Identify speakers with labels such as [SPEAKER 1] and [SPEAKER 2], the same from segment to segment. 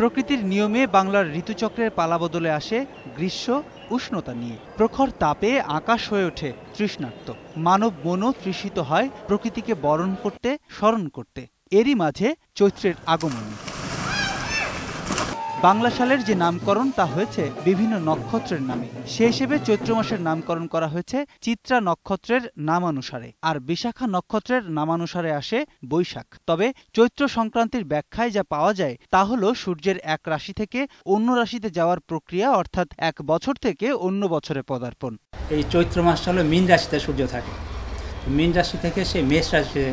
[SPEAKER 1] প্রকৃতির নিয়মে বাংলার ঋতুচক্রের পালাবদলে আসে গ্রীষ্ম উষ্ণতা নিয়ে। প্রখর তাপে আকাশ হয়ে ওঠে তৃষ্ণার্ত, মানব মনও তৃষিত হয় প্রকৃতিকে বরণ করতে, স্মরণ করতে। এরই মাঝে চৈত্রের আগমন। বাংলা সালের যে নামকরণ তা হয়েছে বিভিন্ন নক্ষত্রের নামে। সে হিসেবে চৈত্র মাসের নামকরণ করা হয়েছে চিত্রা নক্ষত্রের নামানুসারে, আর বিশাখা নক্ষত্রের নামানুসারে আসে বৈশাখ। তবে চৈত্র সংক্রান্তির ব্যাখ্যায় যা পাওয়া যায় তা হলো সূর্যের এক রাশি থেকে অন্য রাশিতে যাওয়ার প্রক্রিয়া, অর্থাৎ এক বছর থেকে অন্য বছরে পদার্পণ।
[SPEAKER 2] এই চৈত্র মাসটা হলো মীন রাশিতে সূর্য থাকে, মীন রাশি থেকে সে মেষ রাশিতে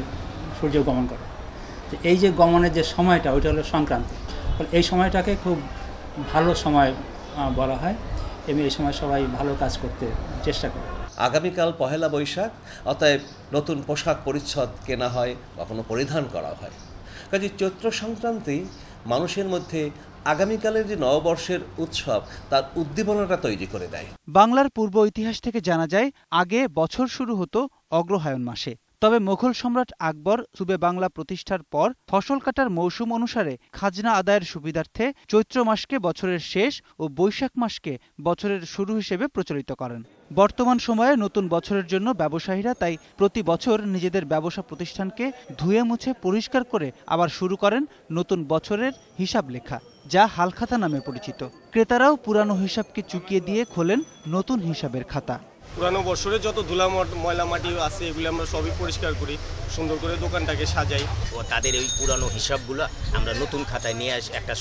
[SPEAKER 2] সূর্য গমন করে। তো এই যে গমনের যে সময়টা, ওইটা হলো সংক্রান্তি। এই সময়টাকে খুব ভালো সময় বলা হয় এবং এই সময় সবাই ভালো কাজ করতে চেষ্টা করে।
[SPEAKER 3] আগামীকাল পহেলা বৈশাখ, অতএব নতুন পোশাক পরিচ্ছদ কেনা হয়, কখনো পরিধান করা হয়। কাজে চৈত্র সংক্রান্তি মানুষের মধ্যে আগামীকালের যে নববর্ষের উৎসব তার উদ্দীপনাটা তৈরি করে দেয়।
[SPEAKER 1] বাংলার পূর্ব ইতিহাস থেকে জানা যায় আগে বছর শুরু হতো অগ্রহায়ণ মাসে। তবে মুঘল সম্রাট আকবর সুবে বাংলা প্রতিষ্ঠার পর ফসল কাটার মৌসুম অনুসারে খাজনা আদায়ের সুবিধার্থে চৈত্র মাসকে বছরের শেষ ও বৈশাখ মাসকে বছরের শুরু হিসেবে প্রচলিত করেন। বর্তমান সময়ে নতুন বছরের জন্য ব্যবসায়ীরা তাই প্রতি বছর নিজেদের ব্যবসা প্রতিষ্ঠানকে ধুয়ে মুছে পরিষ্কার করে আবার শুরু করেন নতুন বছরের হিসাব লেখা, যা হালখাতা নামে পরিচিত। ক্রেতারাও পুরানো হিসাবকে চুকিয়ে দিয়ে খোলেন নতুন হিসাবের খাতা।
[SPEAKER 4] পুরানো বছরে যত ধুলা ময়লা মাটি আছে এগুলো আমরা সবই পরিষ্কার করি, সুন্দর করে দোকানটাকে সাজাই।
[SPEAKER 5] ও তাদের ওই পুরানো হিসাবগুলো আমরা নতুন খাতায় নিয়ে আসি, একটা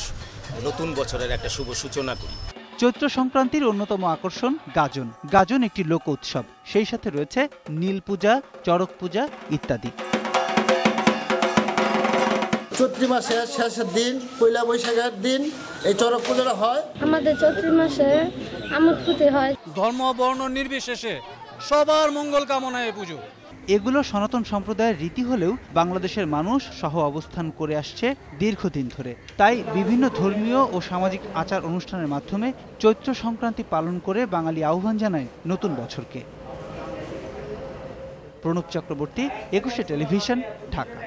[SPEAKER 5] নতুন বছরের একটা শুভ সূচনা করি।
[SPEAKER 1] চৈত্র সংক্রান্তির অন্যতম আকর্ষণ গাজন। গাজন একটি লোক উৎসব, সেই সাথে রয়েছে নীল পূজা, চড়ক পূজা ইত্যাদি।
[SPEAKER 6] চৈত্র মাসের শেষের দিন, পয়লা বৈশাখের দিন এই চড়ক পূজাটা হয়।
[SPEAKER 7] আমাদের চৈত্র মাসে আমোদ ফুর্তি হয়।
[SPEAKER 8] ধর্ম বর্ণ নির্বিশেষে সবার মঙ্গল কামনায় পুজো।
[SPEAKER 1] এগুলো সনাতন সম্প্রদায়ের রীতি হলেও বাংলাদেশের মানুষ সহ অবস্থান করে আসছে দীর্ঘদিন ধরে। তাই বিভিন্ন ধর্মীয় ও সামাজিক আচার অনুষ্ঠানের মাধ্যমে চৈত্র সংক্রান্তি পালন করে বাঙালি আহ্বান জানায় নতুন বছরকে। প্রণব চক্রবর্তী, ২১শে টেলিভিশন, ঢাকা।